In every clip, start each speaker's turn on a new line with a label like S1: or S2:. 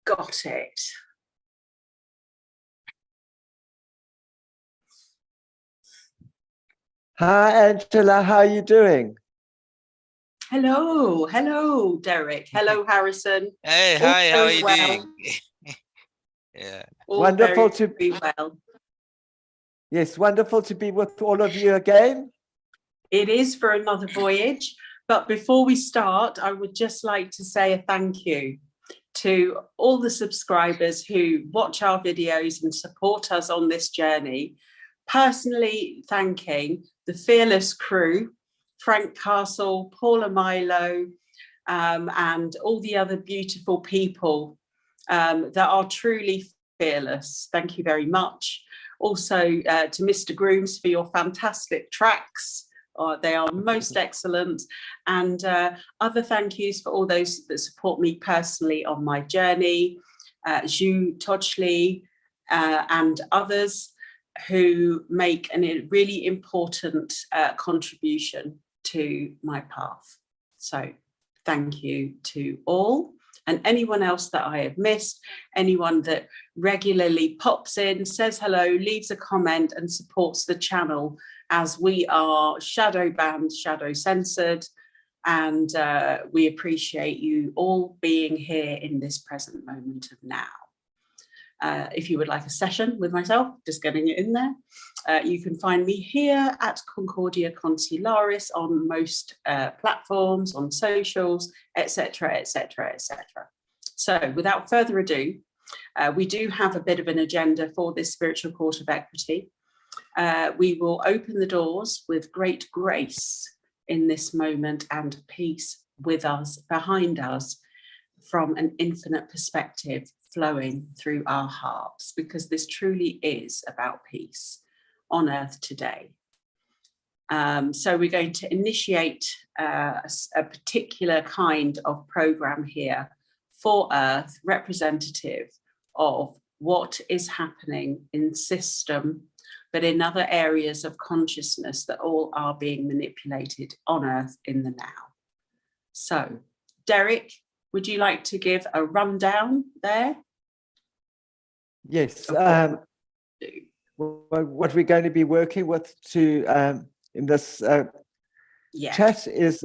S1: got it.
S2: Hi, Angela. How are you doing?
S1: Hello, Derek. Hello, Harrison.
S3: Hey,
S1: All
S3: hi, how are
S1: very
S3: you
S1: well.
S3: doing? Yeah.
S1: All
S2: Wonderful
S1: very,
S2: to
S1: very well.
S2: Yes, wonderful to be with all of you again.
S1: It is for another voyage. But before we start, I would just like to say a thank you to all the subscribers who watch our videos and support us on this journey. Personally thanking the fearless crew, Frank Castle, Paula Milo, and all the other beautiful people that are truly fearless. Thank you very much. Also to Mr. Grooms for your fantastic tracks. They are most excellent. And other thank yous for all those that support me personally on my journey, Zhu Todgley, and others who make a really important contribution to my path. So thank you to all. And anyone else that I have missed, anyone that regularly pops in, says hello, leaves a comment and supports the channel, as we are shadow banned, shadow censored, and we appreciate you all being here in this present moment of now. If you would like a session with myself, just getting it in there, you can find me here at Concordia Consularis on most platforms, on socials, etc., etc., etc. So without further ado, we do have a bit of an agenda for this spiritual court of equity. We will open the doors with great grace in this moment and peace with us, behind us, from an infinite perspective flowing through our hearts, because this truly is about peace on earth today. So we're going to initiate a particular kind of program here for earth, representative of what is happening in system, but in other areas of consciousness that all are being manipulated on earth in the now. So, Derek, would you like to give a rundown there?
S2: Yes. What we're going to be working with in this chat is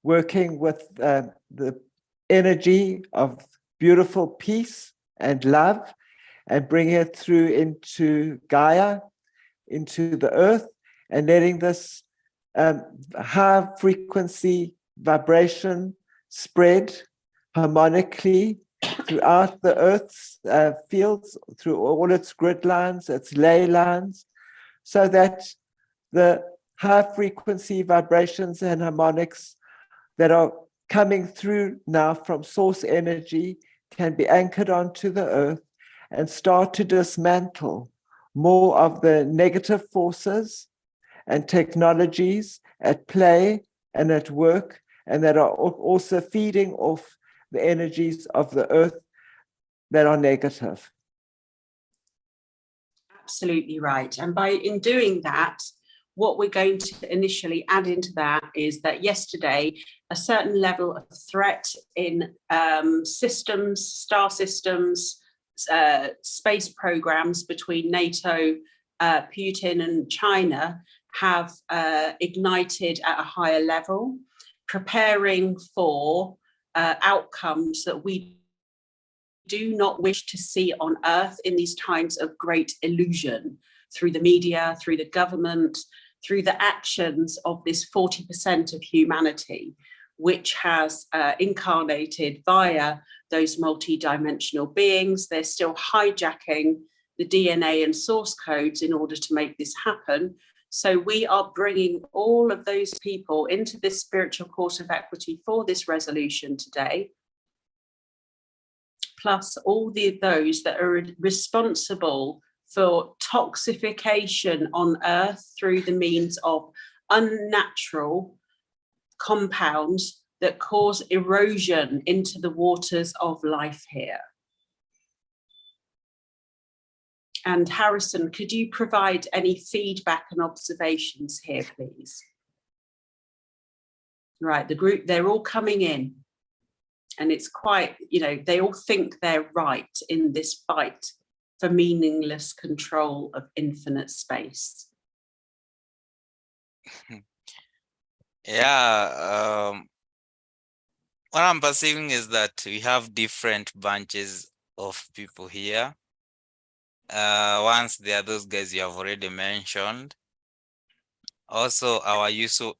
S2: working with the energy of beautiful peace and love, and bringing it through into Gaia, into the earth, and letting this high frequency vibration spread harmonically throughout the earth's fields, through all its grid lines, its ley lines, so that the high frequency vibrations and harmonics that are coming through now from source energy can be anchored onto the earth and start to dismantle more of the negative forces and technologies at play and at work, and that are also feeding off the energies of the earth that are negative.
S1: Absolutely right. And in doing that, what we're going to initially add into that is that yesterday, a certain level of threat in systems, star systems, space programs between NATO, Putin and China have ignited at a higher level, preparing for outcomes that we do not wish to see on Earth in these times of great illusion, through the media, through the government, through the actions of this 40% of humanity, which has incarnated via those multi-dimensional beings. They're still hijacking the DNA and source codes in order to make this happen. So we are bringing all of those people into this spiritual court of equity for this resolution today, plus all those that are responsible for toxification on Earth through the means of unnatural compounds that cause erosion into the waters of life here. And Harrison, could you provide any feedback and observations here, please? Right, the group, they're all coming in. And it's quite, they all think they're right in this fight for meaningless control of infinite space.
S3: Yeah, what I'm perceiving is that we have different bunches of people here. Once there are those guys you have already mentioned. Also, our usual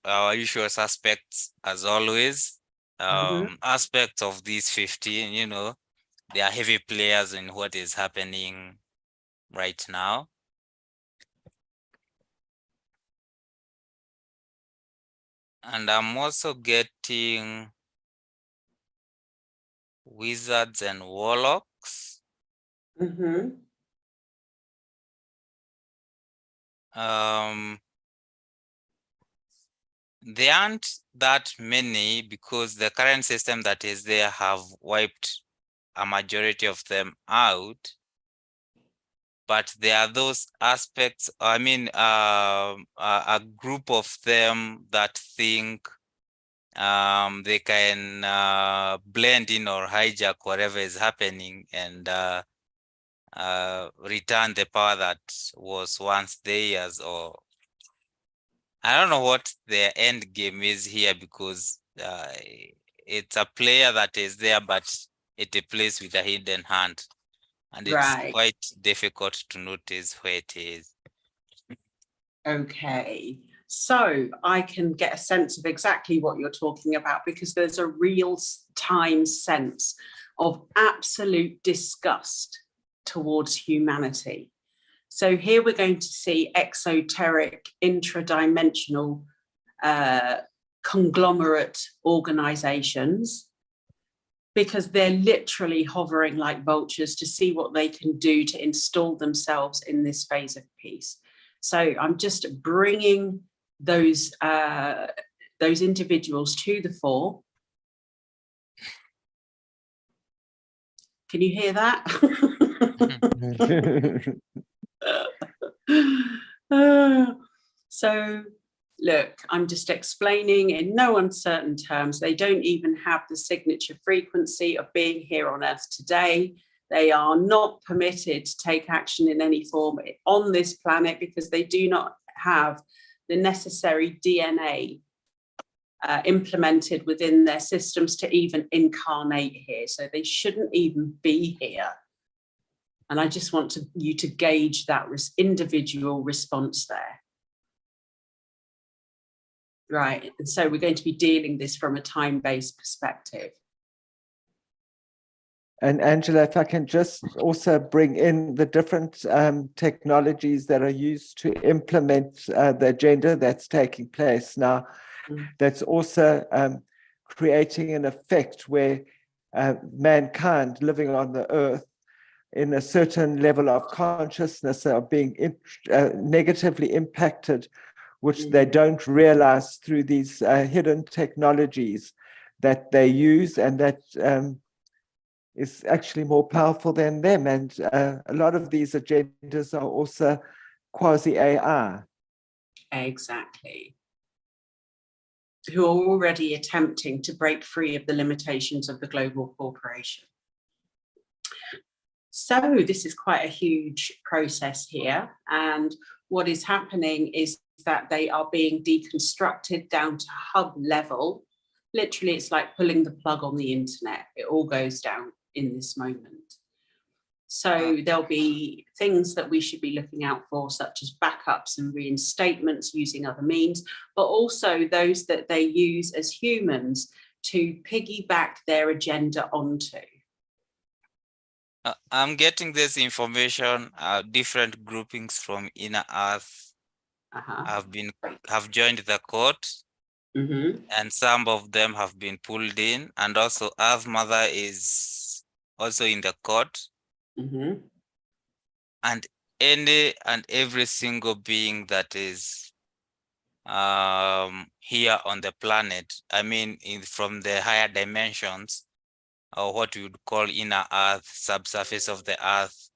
S3: suspects, as always. Aspects of these 15, they are heavy players in what is happening right now. And I'm also getting wizards and warlocks. There aren't that many because the current system that is there have wiped a majority of them out. But there are those aspects, I mean, a group of them that think they can blend in or hijack whatever is happening and return the power that was once theirs, or I don't know what their end game is here, because it's a player that is there, but it plays with a hidden hand, and it's quite difficult to notice where it is.
S1: Okay, so I can get a sense of exactly what you're talking about, because there's a real-time sense of absolute disgust towards humanity. So here we're going to see exoteric, intradimensional conglomerate organizations, because they're literally hovering like vultures to see what they can do to install themselves in this phase of peace. So I'm just bringing those individuals to the fore. Can you hear that? So look, I'm just explaining in no uncertain terms. They don't even have the signature frequency of being here on Earth today. They are not permitted to take action in any form on this planet because they do not have the necessary DNA implemented within their systems to even incarnate here. So they shouldn't even be here. And I just want you to gauge that individual response there. Right, and so we're going to be dealing this from a time-based perspective.
S2: And Angela, if I can just also bring in the different technologies that are used to implement the agenda that's taking place now, that's also creating an effect where mankind living on the earth in a certain level of consciousness are being negatively impacted, which they don't realize through these hidden technologies that they use, and that is actually more powerful than them. And a lot of these agendas are also quasi-AI.
S1: Exactly. Who are already attempting to break free of the limitations of the global corporation. So this is quite a huge process here. And what is happening is that they are being deconstructed down to hub level. Literally, it's like pulling the plug on the internet. It all goes down in this moment. So there'll be things that we should be looking out for, such as backups and reinstatements using other means, but also those that they use as humans to piggyback their agenda onto.
S3: I'm getting this information. Different groupings from Inner Earth have joined the court, and some of them have been pulled in, and also Earth Mother is also in the court. And any and every single being that is here on the planet, I mean, from the higher dimensions, or what we would call inner Earth, subsurface of the Earth,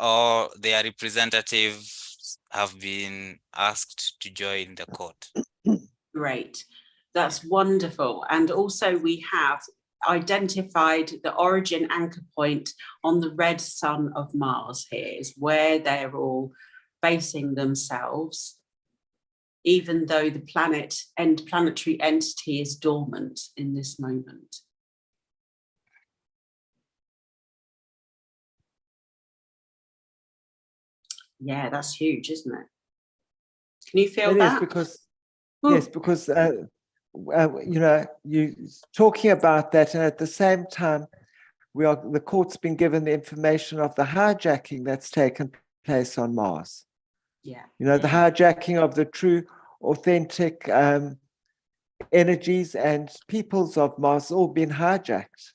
S3: or their representatives have been asked to join the court.
S1: Great. That's wonderful. And also we have identified the origin anchor point on the red sun of Mars. Here is where they're all basing themselves, even though the planetary entity is dormant in this moment. Yeah, that's huge, isn't it? Can you feel that?
S2: It is because, yes, because, you know, you talking about that, and at the same time, the court's been given the information of the hijacking that's taken place on Mars.
S1: Yeah.
S2: You know, the hijacking of the true, authentic energies and peoples of Mars all been hijacked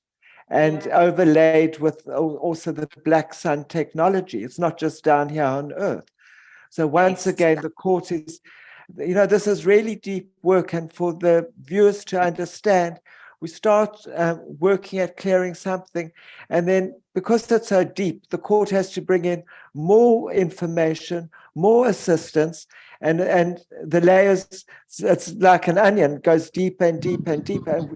S2: and overlaid with also the black sun technology. It's not just down here on Earth. So once again, the court is, you know, this is really deep work, and for the viewers to understand, we start working at clearing something, and then because it's so deep, the court has to bring in more information, more assistance, and the layers, it's like an onion, goes deeper and deeper and deeper.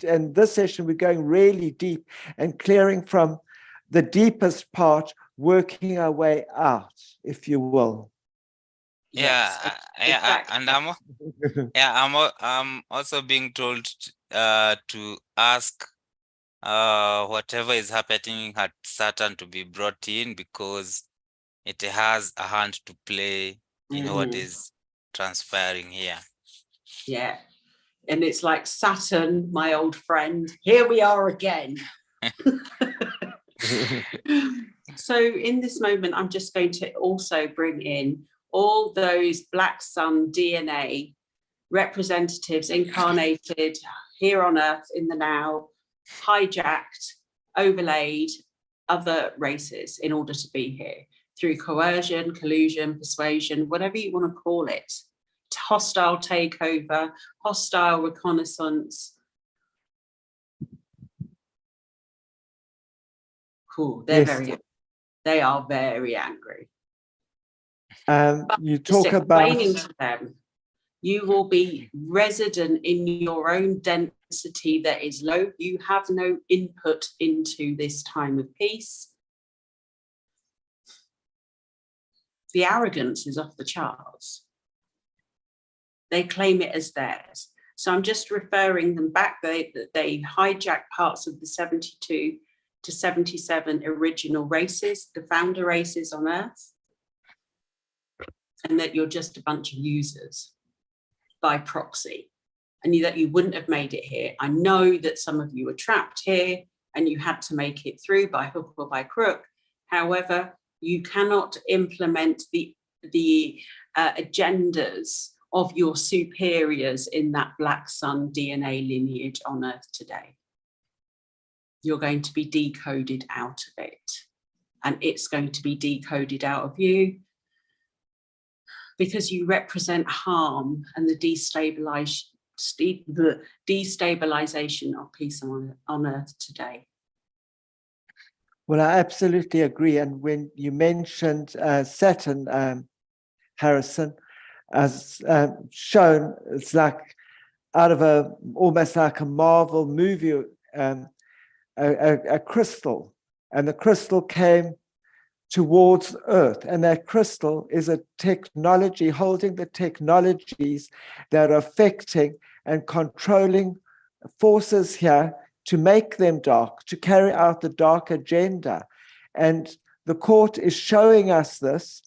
S2: And this session, we're going really deep and clearing from the deepest part, working our way out, if you will.
S3: Yeah,
S1: Yes,
S3: and I'm also being told to ask whatever is happening at Saturn to be brought in, because it has a hand to play in what is transpiring here.
S1: Yeah, and it's like Saturn, my old friend, here we are again. So in this moment, I'm just going to also bring in all those black sun DNA representatives incarnated here on Earth in the now, hijacked, overlaid other races in order to be here through coercion, collusion, persuasion, whatever you want to call it. Hostile takeover, hostile reconnaissance. Cool. They are very angry.
S2: You talk about
S1: explaining to them, you will be resident in your own density that is low. You have no input into this time of peace. The arrogance is off the charts. They claim it as theirs. So I'm just referring them back. They hijack parts of the 72 to 77 original races, the founder races on Earth, and that you're just a bunch of users by proxy, and that you wouldn't have made it here. I know that some of you were trapped here and you had to make it through by hook or by crook. However, you cannot implement the agendas of your superiors in that black sun DNA lineage on Earth today. You're going to be decoded out of it, and it's going to be decoded out of you, because you represent harm and the destabilization of peace on Earth today.
S2: Well, I absolutely agree. And when you mentioned Saturn, Harrison, as shown, it's like out of almost like a Marvel movie, a crystal, and the crystal came towards Earth, and that crystal is a technology holding the technologies that are affecting and controlling forces here to make them dark, to carry out the dark agenda. And the court is showing us this,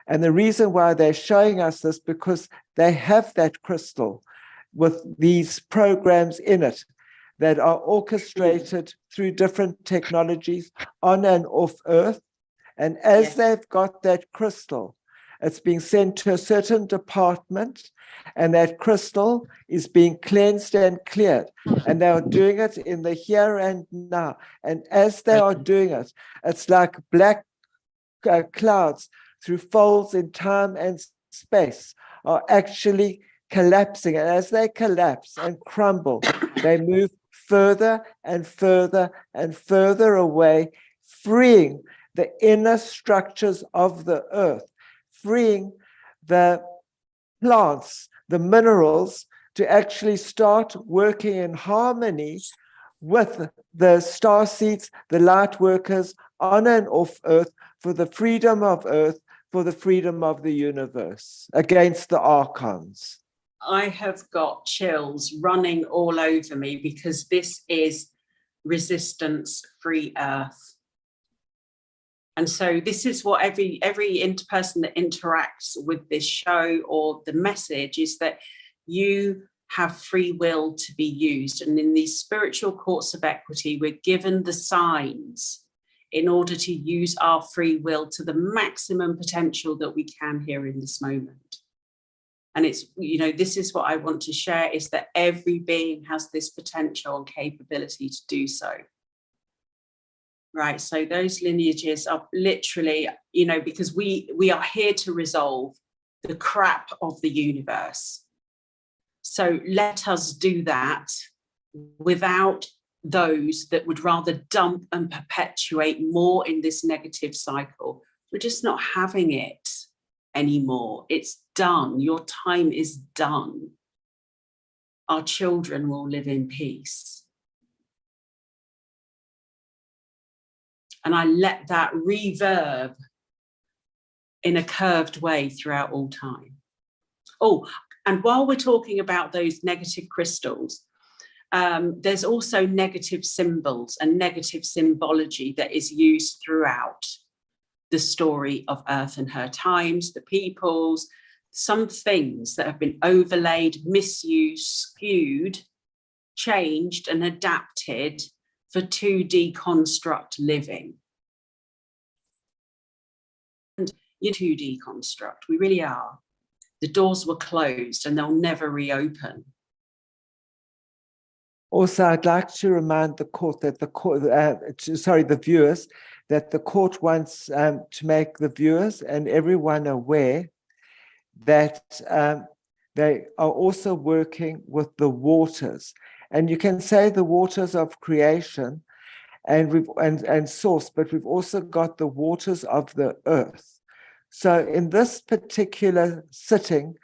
S2: and the reason why they're showing us this, because they have that crystal with these programs in it that are orchestrated through different technologies on and off Earth. And as they've got that crystal, it's being sent to a certain department, and that crystal is being cleansed and cleared. And they are doing it in the here and now. And as they are doing it, it's like black clouds through folds in time and space are actually collapsing. And as they collapse and crumble, they move further and further and further away, freeing the inner structures of the earth, freeing the plants, the minerals, to actually start working in harmony with the star seeds, the light workers on and off Earth, for the freedom of Earth, for the freedom of the universe, against the archons.
S1: I have got chills running all over me because this is resistance-free Earth. And so this is what every person that interacts with this show, or the message, is that you have free will to be used. And in these spiritual courts of equity, we're given the signs in order to use our free will to the maximum potential that we can here in this moment. And it's, you know, this is what I want to share, is that every being has this potential and capability to do so. Right, so those lineages are literally, you know, because we are here to resolve the crap of the universe. So let us do that without those that would rather dump and perpetuate more in this negative cycle. We're just not having it anymore. It's done. Your time is done. Our children will live in peace. And I let that reverb in a curved way throughout all time. Oh, and while we're talking about those negative crystals, there's also negative symbols and negative symbology that is used throughout the story of Earth and her times, the peoples, some things that have been overlaid, misused, skewed, changed and adapted for 2D construct living. And in 2D construct, we really are. The doors were closed and they'll never reopen.
S2: Also, I'd like to remind the court that the viewers, that the court wants to make the viewers and everyone aware that they are also working with the waters. And you can say the waters of creation and source, but we've also got the waters of the earth. So in this particular sitting,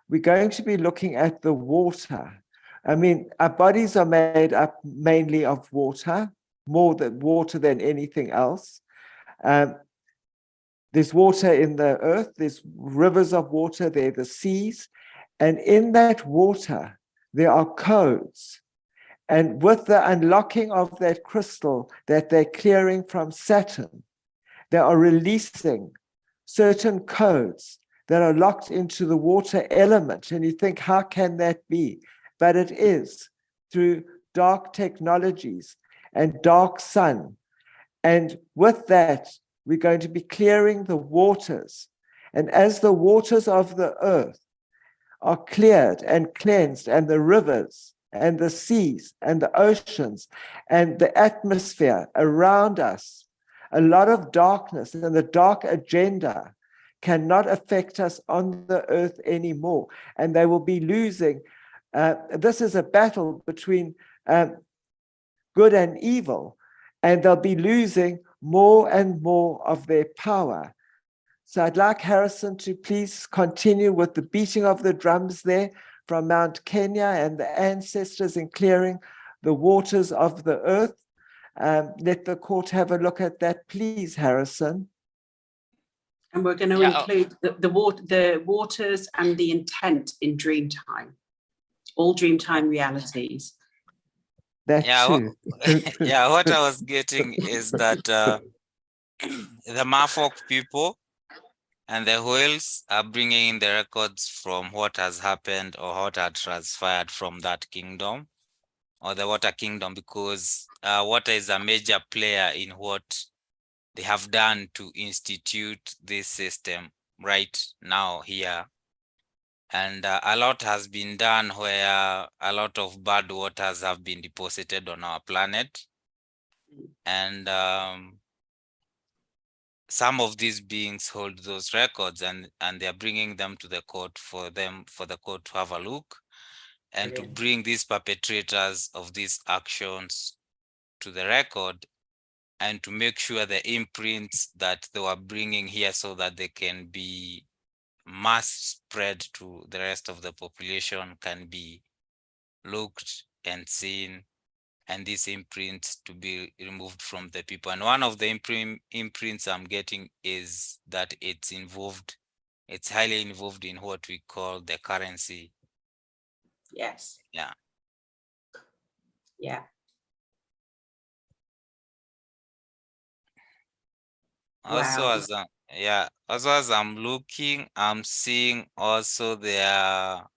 S2: we're going to be looking at the water. I mean, our bodies are made up mainly of water, more than water than anything else. There's water in the earth, there's rivers of water, there are the seas, and in that water, there are codes. And with the unlocking of that crystal that they're clearing from Saturn, they are releasing certain codes that are locked into the water element. And you think, how can that be? But it is through dark technologies and dark sun. And with that, we're going to be clearing the waters. And as the waters of the earth are cleared and cleansed, and the rivers and the seas and the oceans and the atmosphere around us, a lot of darkness and the dark agenda cannot affect us on the earth anymore. And they will be losing. This is a battle between good and evil, and they'll be losing more and more of their power. So I'd like Harrison to please continue with the beating of the drums there from Mount Kenya and the ancestors in clearing the waters of the earth. Let the court have a look at that, please, Harrison.
S1: And we're going to include the waters and the intent in Dreamtime, all Dreamtime realities.
S2: That too.
S3: Yeah, what I was getting is that the Mafok people and the whales are bringing in the records from what has happened or what had transpired from that kingdom or the water kingdom, because water is a major player in what they have done to institute this system right now here. And a lot has been done where a lot of bad waters have been deposited on our planet. And some of these beings hold those records, and they're bringing them to the court for the court to have a look and to bring these perpetrators of these actions to the record and to make sure the imprints that they were bringing here so that they can be mass spread to the rest of the population can be looked and seen, and these imprints to be removed from the people. And one of the imprints I'm getting is that it's highly involved in what we call the currency.
S1: Yes.
S3: Yeah.
S1: Yeah.
S3: Also,
S1: Wow.
S3: as I'm looking, I'm seeing also there are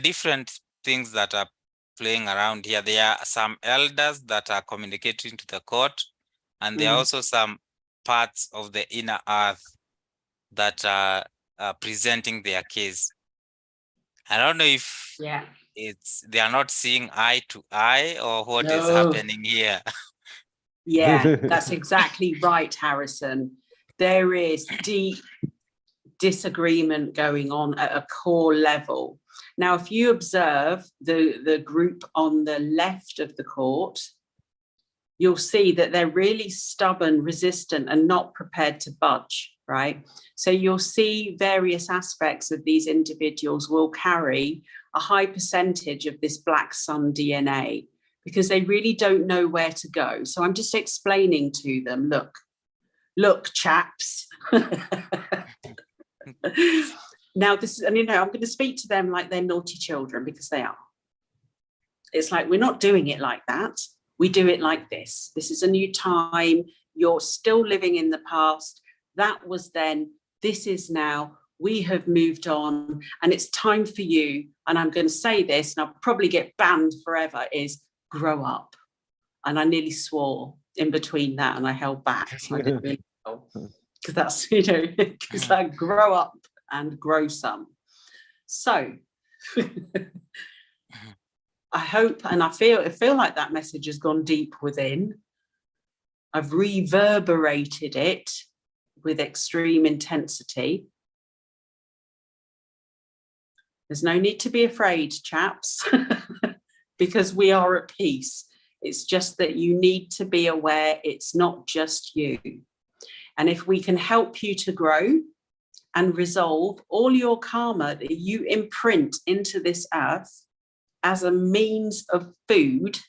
S3: different things that are playing around here. There are some elders that are communicating to the court, and there are also some parts of the inner earth that are presenting their case. I don't know if they are not seeing eye to eye or what is happening here.
S1: Yeah, that's exactly right, Harrison. There is deep disagreement going on at a core level. Now, if you observe the group on the left of the court, you'll see that they're really stubborn, resistant, and not prepared to budge, right? So you'll see various aspects of these individuals will carry a high percentage of this black sun DNA because they really don't know where to go. So I'm just explaining to them, look, chaps. Now, this is, and I'm going to speak to them like they're naughty children because they are. It's like, we're not doing it like that. We do it like this. This is a new time. You're still living in the past. That was then. This is now. We have moved on, and it's time for you. And I'm going to say this, and I'll probably get banned forever, is grow up. And I nearly swore in between that, and I held back. So I didn't really know. Because that's, because I grow up and grow some. So I hope, and I feel like that message has gone deep within. I've reverberated it with extreme intensity. There's no need to be afraid, chaps, because we are at peace. It's just that you need to be aware it's not just you. And if we can help you to grow and resolve all your karma that you imprint into this earth as a means of food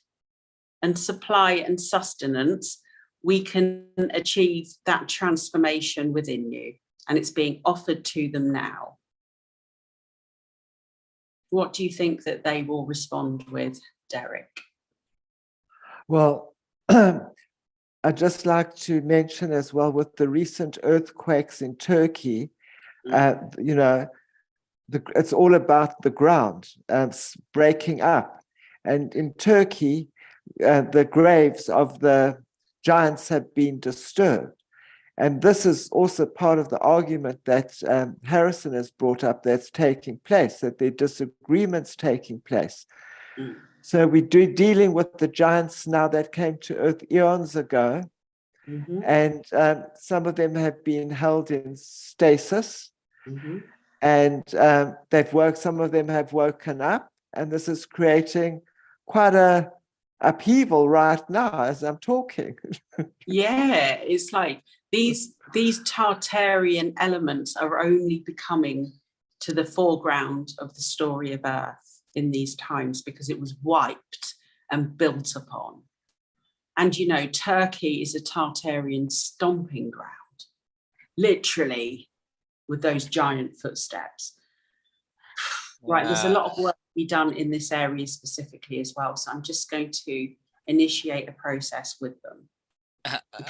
S1: and supply and sustenance, we can achieve that transformation within you. And it's being offered to them now. What do you think that they will respond with, Derek?
S2: Well, I'd just like to mention as well, with the recent earthquakes in Turkey, it's all about the ground breaking up. And in Turkey, the graves of the giants have been disturbed. And this is also part of the argument that Harrison has brought up that's taking place, that there are disagreements taking place. So we're dealing with the giants now that came to Earth eons ago. And some of them have been held in stasis. And some of them have woken up. And this is creating quite a upheaval right now as I'm talking.
S1: Yeah, it's like these Tartarian elements are only becoming to the foreground of the story of Earth in these times because it was wiped and built upon. And, Turkey is a Tartarian stomping ground, literally, with those giant footsteps. Right, there's a lot of work to be done in this area specifically as well. So I'm just going to initiate a process with them.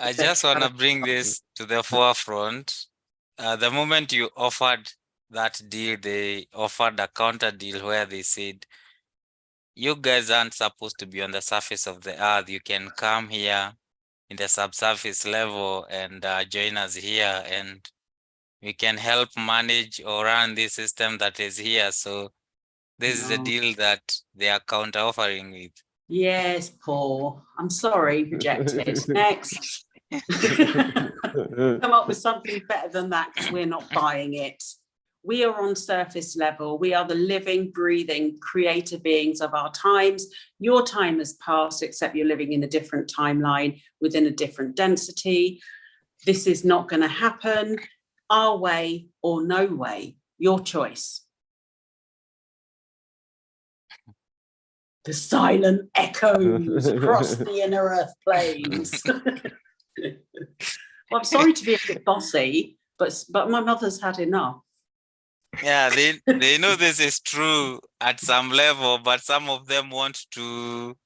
S3: I just want to bring this to the forefront. The moment you offered that deal, they offered a counter deal where they said, you guys aren't supposed to be on the surface of the earth. You can come here in the subsurface level and join us here, and we can help manage or run this system that is here. So this is a deal that they are counter offering with.
S1: Yes, Paul. I'm sorry, rejected. Next. Come up with something better than that because we're not buying it. We are on surface level. We are the living, breathing, creator beings of our times. Your time has passed, except you're living in a different timeline within a different density. This is not going to happen. Our way or no way, your choice. The silent echoes across the inner earth planes. Well, I'm sorry to be a bit bossy, but my mother's had enough.
S3: Yeah, they know this is true at some level, but some of them want to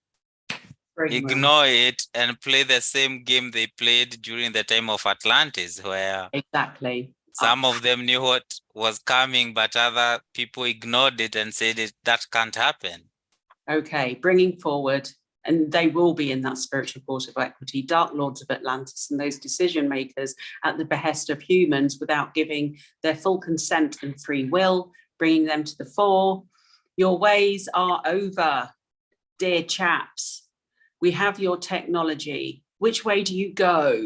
S3: ignore it and play the same game they played during the time of Atlantis, where
S1: exactly
S3: some of them knew what was coming, but other people ignored it and said that can't happen.
S1: Okay, bringing forward, and they will be in that spiritual court of equity, Dark Lords of Atlantis and those decision makers at the behest of humans without giving their full consent and free will, bringing them to the fore. Your ways are over, dear chaps. We have your technology. Which way do you go?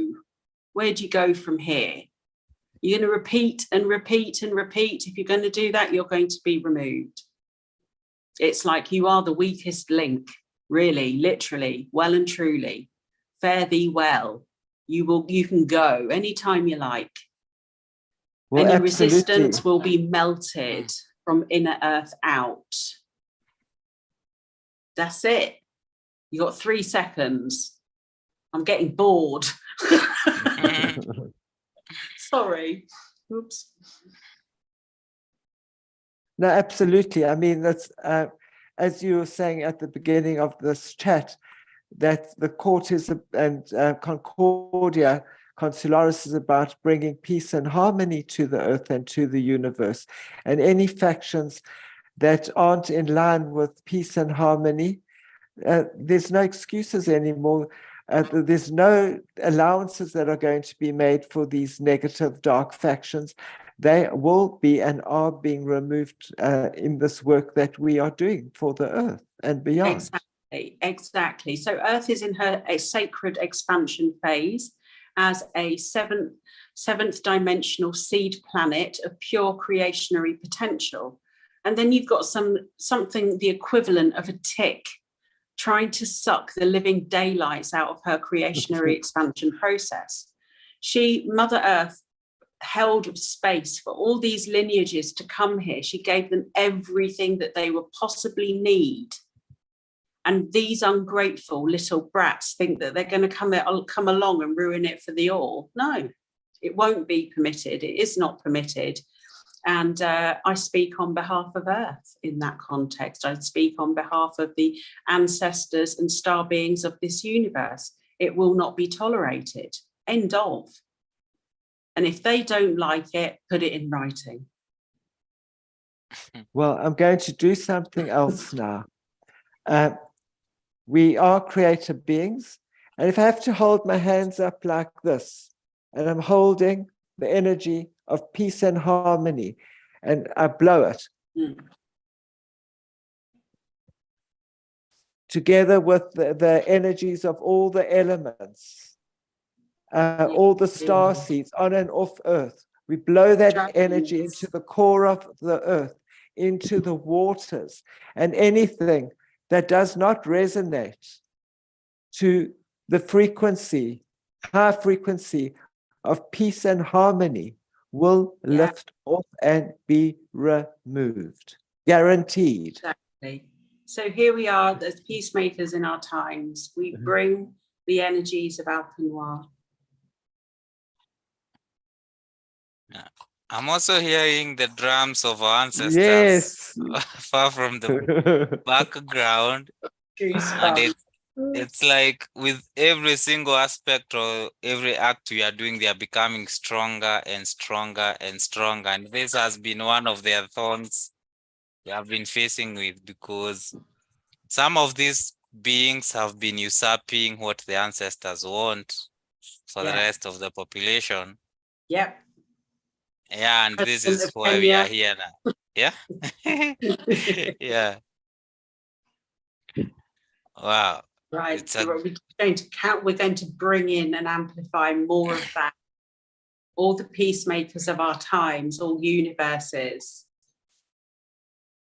S1: Where do you go from here? You're going to repeat and repeat and repeat. If you're going to do that, you're going to be removed. It's like you are the weakest link, really, literally, well and truly. Fare thee well. You can go anytime you like.
S2: Well,
S1: any
S2: absolutely.
S1: resistance will be melted from inner earth out. That's it. You got 3 seconds. I'm getting bored. Sorry. Oops.
S2: No, absolutely. I mean, that's as you were saying at the beginning of this chat, that the court is and Concordia, Consularis is about bringing peace and harmony to the earth and to the universe. And any factions that aren't in line with peace and harmony, there's no excuses anymore. There's no allowances that are going to be made for these negative, dark factions. They will be and are being removed in this work that we are doing for the earth and beyond.
S1: Exactly. So Earth is in a sacred expansion phase as a seventh dimensional seed planet of pure creationary potential. And then you've got something the equivalent of a tick trying to suck the living daylights out of her creationary expansion process. Mother Earth, held space for all these lineages to come here. She gave them everything that they would possibly need. And these ungrateful little brats think that they're going to come along and ruin it for the all. No, it won't be permitted. It is not permitted. And I speak on behalf of Earth in that context. I speak on behalf of the ancestors and star beings of this universe. It will not be tolerated. End of. And if they don't like it, put it in writing.
S2: Well, I'm going to do something else now. We are creator beings. And if I have to hold my hands up like this, and I'm holding the energy of peace and harmony, and I blow it, together with the energies of all the elements, all the star seeds on and off Earth. We blow that energy into the core of the Earth, into the waters, and anything that does not resonate to the frequency, high frequency of peace and harmony will lift off and be removed. Guaranteed.
S1: Exactly. So here we are as peacemakers in our times. We bring the energies of Alpha Noir.
S3: I'm also hearing the drums of our ancestors,
S2: yes,
S3: far from the background. And it's like with every single aspect or every act we are doing, they are becoming stronger and stronger and stronger. And this has been one of their thorns they have been facing with, because some of these beings have been usurping what the ancestors want for the rest of the population.
S1: Yep.
S3: Yeah, and this is why we are here now. Yeah. Yeah. Wow.
S1: Right. So we're going to bring in and amplify more of that. All the peacemakers of our times, all universes,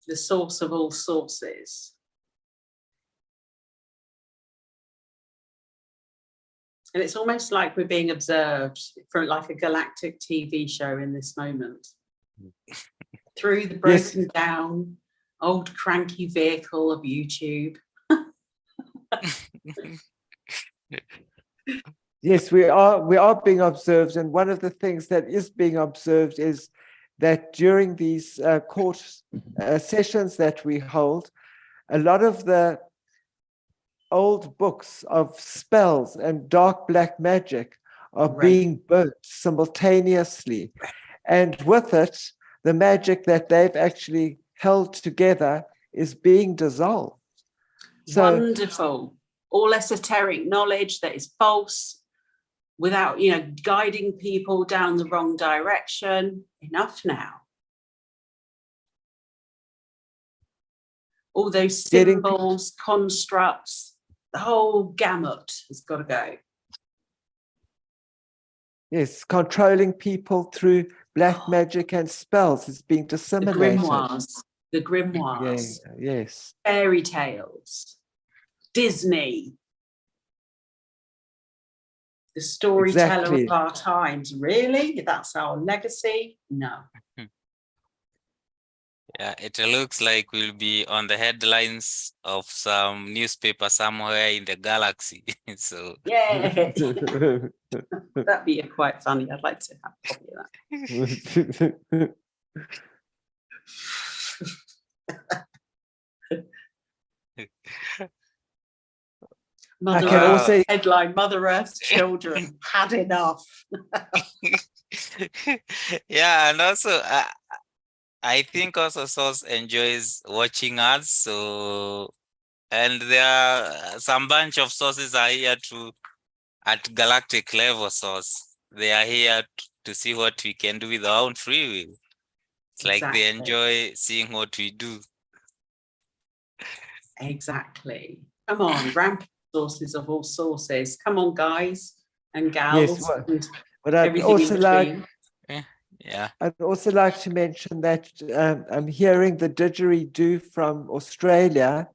S1: the source of all sources. And it's almost like we're being observed for like a galactic TV show in this moment. Through the broken down, old cranky vehicle of YouTube.
S2: Yes, we are being observed, and one of the things that is being observed is that during these court sessions that we hold, a lot of the old books of spells and dark black magic are being burnt simultaneously, and with it, the magic that they've actually held together is being dissolved. So,
S1: wonderful. All esoteric knowledge that is false, without, guiding people down the wrong direction. Enough now. All those symbols, constructs, the whole gamut has got to go.
S2: Yes, controlling people through black magic and spells is being disseminated.
S1: The grimoires.
S2: Yeah, yes.
S1: Fairy tales. Disney. The storyteller of our times. Really? That's our legacy? No.
S3: Yeah, it looks like we'll be on the headlines of some newspaper somewhere in the galaxy. So
S1: yeah, that'd be quite funny. I'd like to have a copy of that. Headline: Mother Earth's children had enough.
S3: Yeah, and also I think also Source enjoys watching us. So, and there are some bunch of sources are here at galactic level. Source, they are here to see what we can do with our own free will. It's like they enjoy seeing what we do.
S1: Exactly. Come on, rampant sources of all sources. Come on, guys and gals.
S2: Yes, but I'd also like.
S3: Yeah.
S2: I'd also like to mention that I'm hearing the didgeridoo from Australia,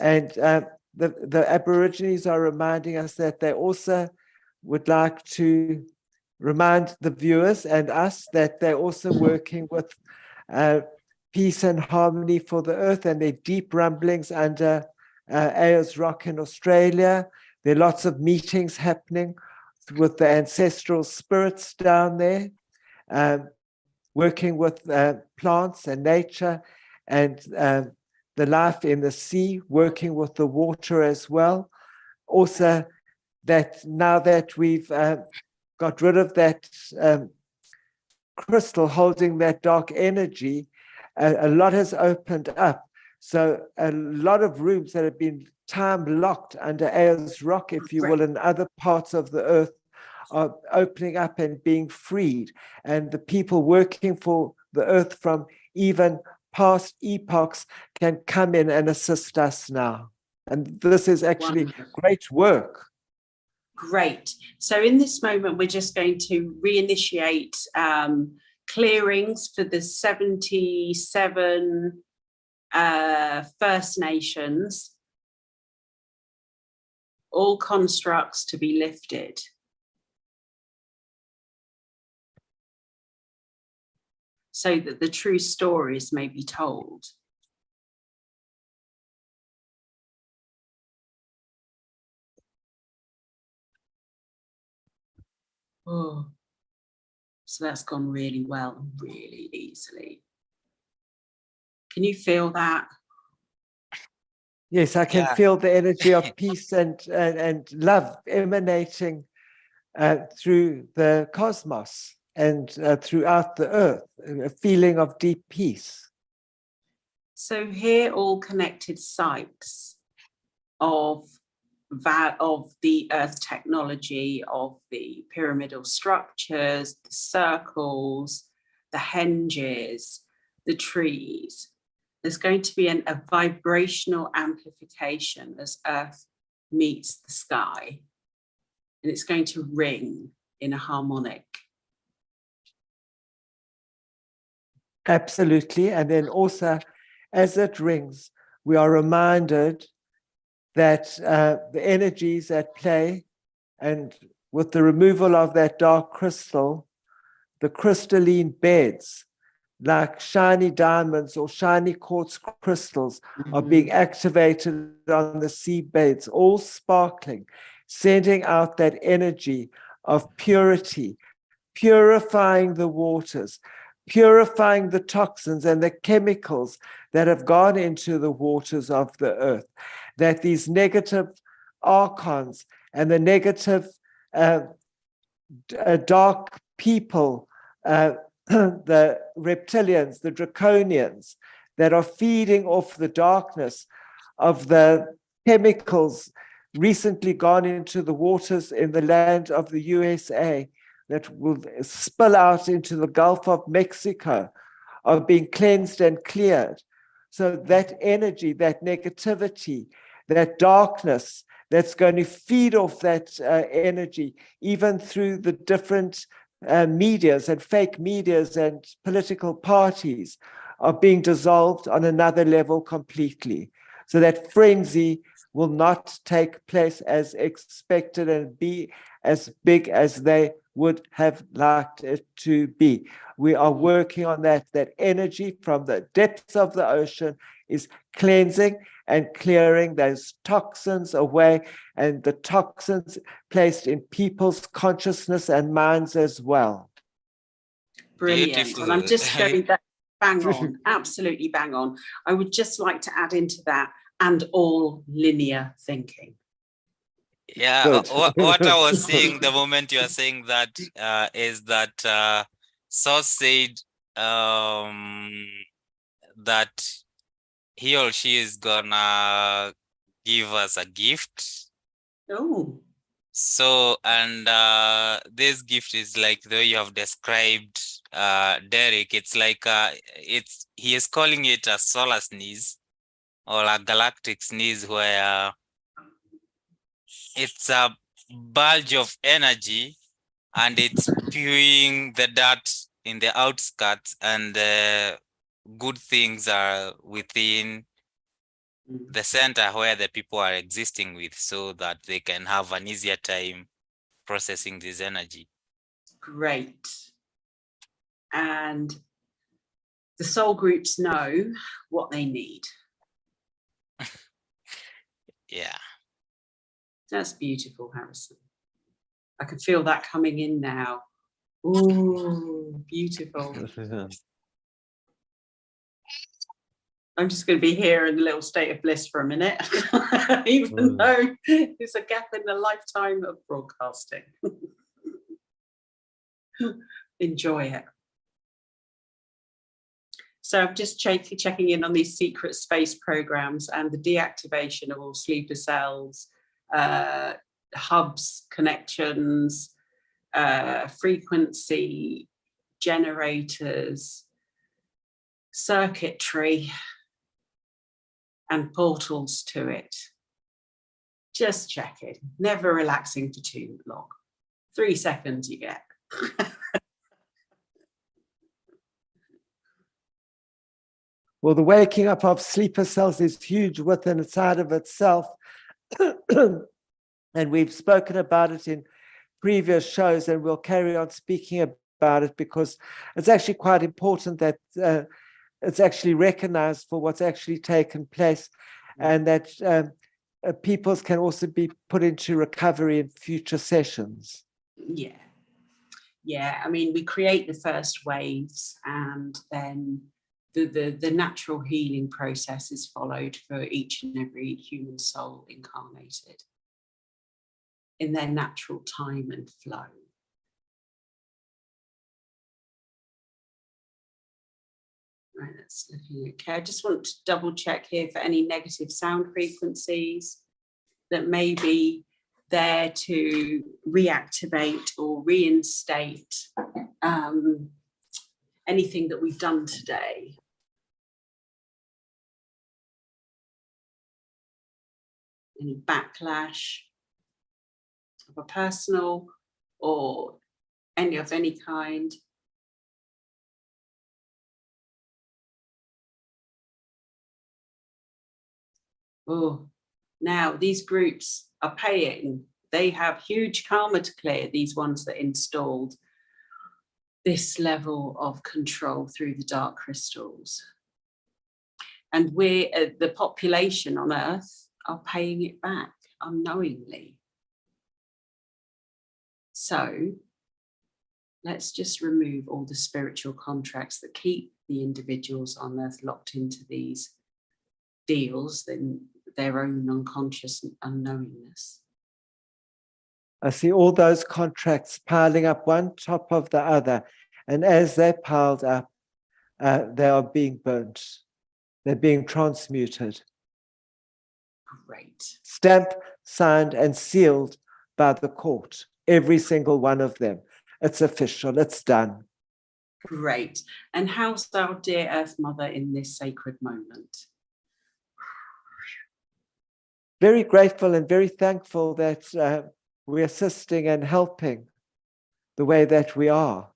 S2: and the Aborigines are reminding us that they also would like to remind the viewers and us that they're also working with peace and harmony for the earth, and their deep rumblings under Ayers Rock in Australia. There are lots of meetings happening with the ancestral spirits down there. Working with plants and nature and the life in the sea, working with the water as well. Also, that now that we've got rid of that crystal holding that dark energy, a lot has opened up. So a lot of rooms that have been time locked under Ayers Rock, if you will, in other parts of the earth, are opening up and being freed, and the people working for the earth from even past epochs can come in and assist us now. And this is actually great work.
S1: Great. So in this moment, we're just going to reinitiate clearings for the 77 First Nations, all constructs to be lifted. So that the true stories may be told. Oh, so that's gone really well, really easily. Can you feel that?
S2: Yes, I can feel the energy of peace and love emanating through the cosmos and throughout the earth, a feeling of deep peace.
S1: So here, all connected sites of the earth technology, of the pyramidal structures, the circles, the henges, the trees. There's going to be a vibrational amplification as earth meets the sky, and it's going to ring in a harmonic.
S2: Absolutely. And then also, as it rings, we are reminded that the energies at play, and with the removal of that dark crystal, the crystalline beds like shiny diamonds or shiny quartz crystals are being activated on the seabeds, all sparkling, sending out that energy of purity, purifying the waters, purifying the toxins and the chemicals that have gone into the waters of the earth, that these negative archons and the negative dark people, the reptilians, the draconians, that are feeding off the darkness of the chemicals recently gone into the waters in the land of the USA, that will spill out into the Gulf of Mexico, are being cleansed and cleared. So that energy, that negativity, that darkness that's going to feed off that energy, even through the different medias and fake medias and political parties, are being dissolved on another level completely. So that frenzy will not take place as expected and be as big as they would have liked it to be. We are working on that. That energy from the depths of the ocean is cleansing and clearing those toxins away, and the toxins placed in people's consciousness and minds as well.
S1: Brilliant.
S3: Beautiful.
S1: And I'm just going that bang on, absolutely bang on. I would just like to add into that, and all linear thinking.
S3: Yeah, what I was saying the moment you are saying that is that Source said that he or she is gonna give us a gift.
S1: Oh.
S3: So, and this gift is like the way you have described Derek. It's like he is calling it a solar sneeze or a galactic sneeze, where it's a bulge of energy and it's spewing the dirt in the outskirts, and the good things are within the center where the people are existing with, so that they can have an easier time processing this energy.
S1: Great. And the soul groups know what they need.
S3: Yeah.
S1: That's beautiful, Harrison. I can feel that coming in now. Ooh, beautiful. I'm just going to be here in a little state of bliss for a minute, even though there's a gap in the lifetime of broadcasting. Enjoy it. So I'm just checking in on these secret space programs and the deactivation of all sleeper cells, hubs, connections, frequency generators, circuitry, and portals to it. Just check it. Never relaxing for too long. 3 seconds you get.
S2: Well, the waking up of sleeper cells is huge within inside of itself. And we've spoken about it in previous shows, and we'll carry on speaking about it, because it's actually quite important that it's actually recognized for what's actually taken place, and that peoples can also be put into recovery in future sessions.
S1: Yeah, I mean, we create the first waves, and then the natural healing process is followed for each and every human soul incarnated in their natural time and flow. Right, that's looking okay. I just want to double check here for any negative sound frequencies that may be there to reactivate or reinstate anything that we've done today. Any backlash of a personal or any kind. Oh, now these groups are paying. They have huge karma to clear, these ones that installed this level of control through the dark crystals. And we're, the population on Earth are paying it back unknowingly. So let's just remove all the spiritual contracts that keep the individuals on Earth locked into these deals in their own unconscious unknowingness.
S2: I see all those contracts piling up one top of the other. And as they're piled up, they are being burnt. They're being transmuted.
S1: Great.
S2: Stamped, signed, and sealed by the court. Every single one of them. It's official. It's done.
S1: Great. And how's our dear Earth Mother in this sacred moment?
S2: Very grateful and very thankful that we're assisting and helping the way that we are.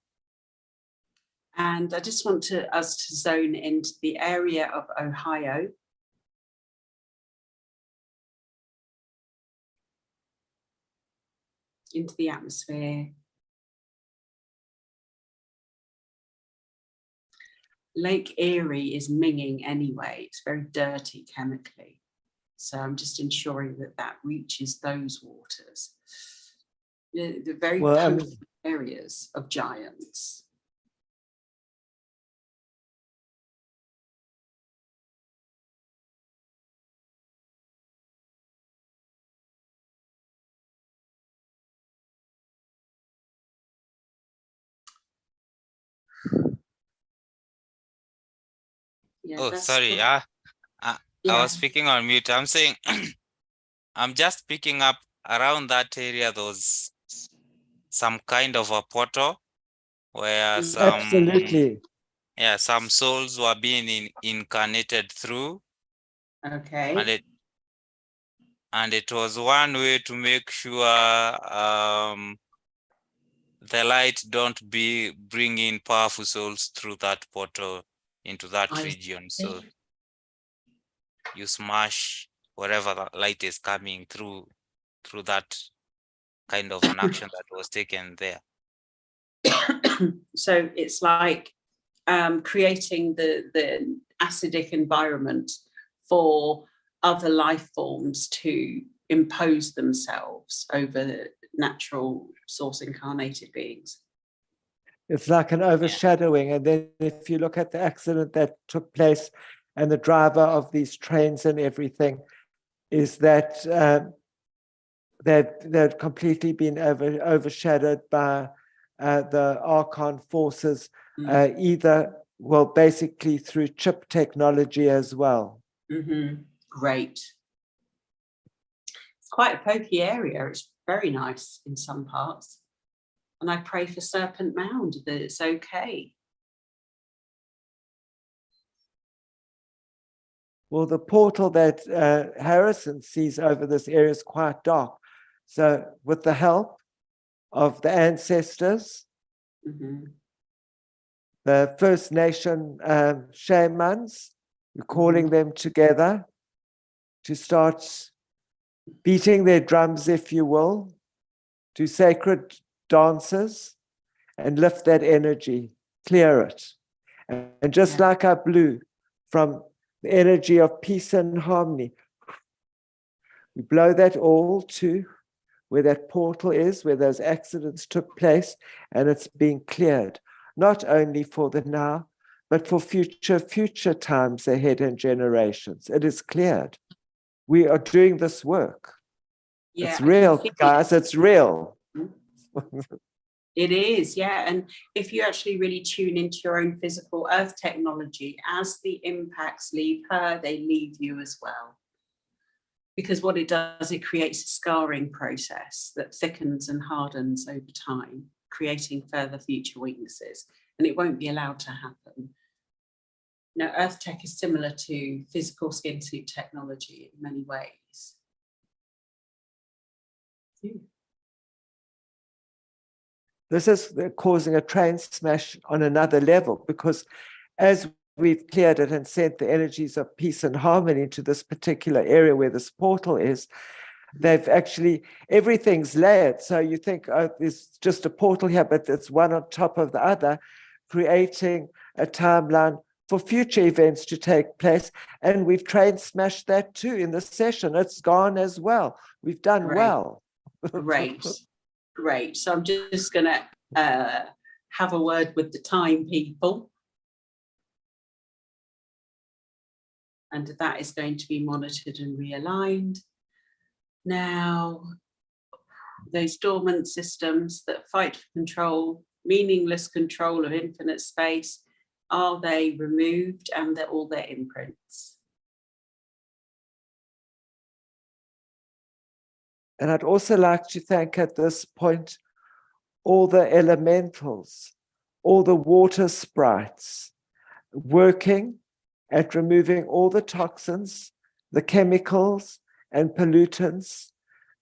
S1: And I just want us to zone into the area of Ohio. Into the atmosphere. Lake Erie is minging anyway. It's very dirty chemically. So I'm just ensuring that that reaches those waters. The very potent areas of giants. Yeah,
S3: oh, sorry. I was speaking on mute. I'm saying I'm just picking up around that area. There's some kind of a portal where
S2: Absolutely.
S3: some souls were being incarnated through.
S1: Okay.
S3: And it was one way to make sure the light don't bring in powerful souls through that portal into that region. So you smash whatever the light is coming through that kind of an action that was taken there.
S1: So it's like creating the acidic environment for other life forms to impose themselves over natural source incarnated beings.
S2: It's like an overshadowing. And then if you look at the accident that took place and the driver of these trains and everything, is that they've completely been overshadowed by the Archon forces, either, well, basically through chip technology as well.
S1: Mm-hmm. Great. It's quite a pokey area. It's very nice in some parts. And I pray for Serpent Mound that it's okay.
S2: Well, the portal that Harrison sees over this area is quite dark. So with the help of the ancestors, the First Nation shamans, we're calling them together to start beating their drums, if you will, to sacred dances and lift that energy, clear it. And just like I blew from the energy of peace and harmony, we blow that all to where that portal is, where those accidents took place, and it's being cleared, not only for the now, but for future times ahead and generations. It is cleared. We are doing this work. Yeah, it's real, guys. It's real.
S1: It is, yeah. And if you actually really tune into your own physical earth technology, as the impacts leave her, they leave you as well. Because what it does, it creates a scarring process that thickens and hardens over time, creating further future weaknesses. And it won't be allowed to happen. Now, earth tech is similar to physical skin suit technology in many ways.
S2: This is causing a train smash on another level, because as we've cleared it and sent the energies of peace and harmony to this particular area where this portal is, They've actually, everything's layered. So you think, oh, there's just a portal here, but it's one on top of the other, creating a timeline for future events to take place. And we've smashed that too in the session. It's gone as well. We've done well.
S1: Great. Great. So I'm just going to have a word with the time people. And that is going to be monitored and realigned. Now, those dormant systems that fight for control, meaningless control of infinite space, are they removed and they're all their imprints?
S2: And I'd also like to thank at this point all the elementals, all the water sprites working at removing all the toxins, the chemicals and pollutants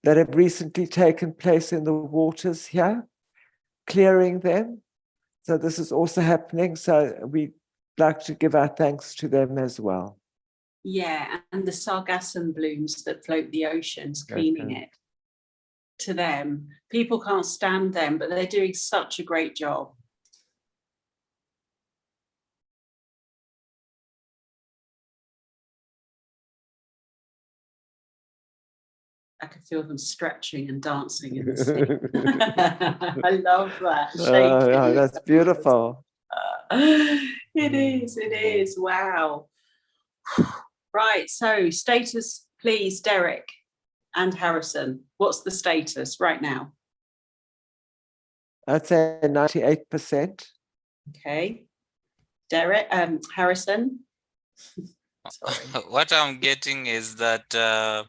S2: that have recently taken place in the waters here, clearing them. So this is also happening. So we'd like to give our thanks to them as well.
S1: Yeah, and the sargassum blooms that float the oceans, cleaning it. To them, people can't stand them, but they're doing such a great job. I can feel them stretching and dancing in the sea. I love that.
S2: Oh, that's beautiful.
S1: It is. Wow. Right, so status, please, Derek and Harrison. What's the status right now?
S2: I'd say 98%.
S1: Okay. Derek, Harrison.
S3: What I'm getting is that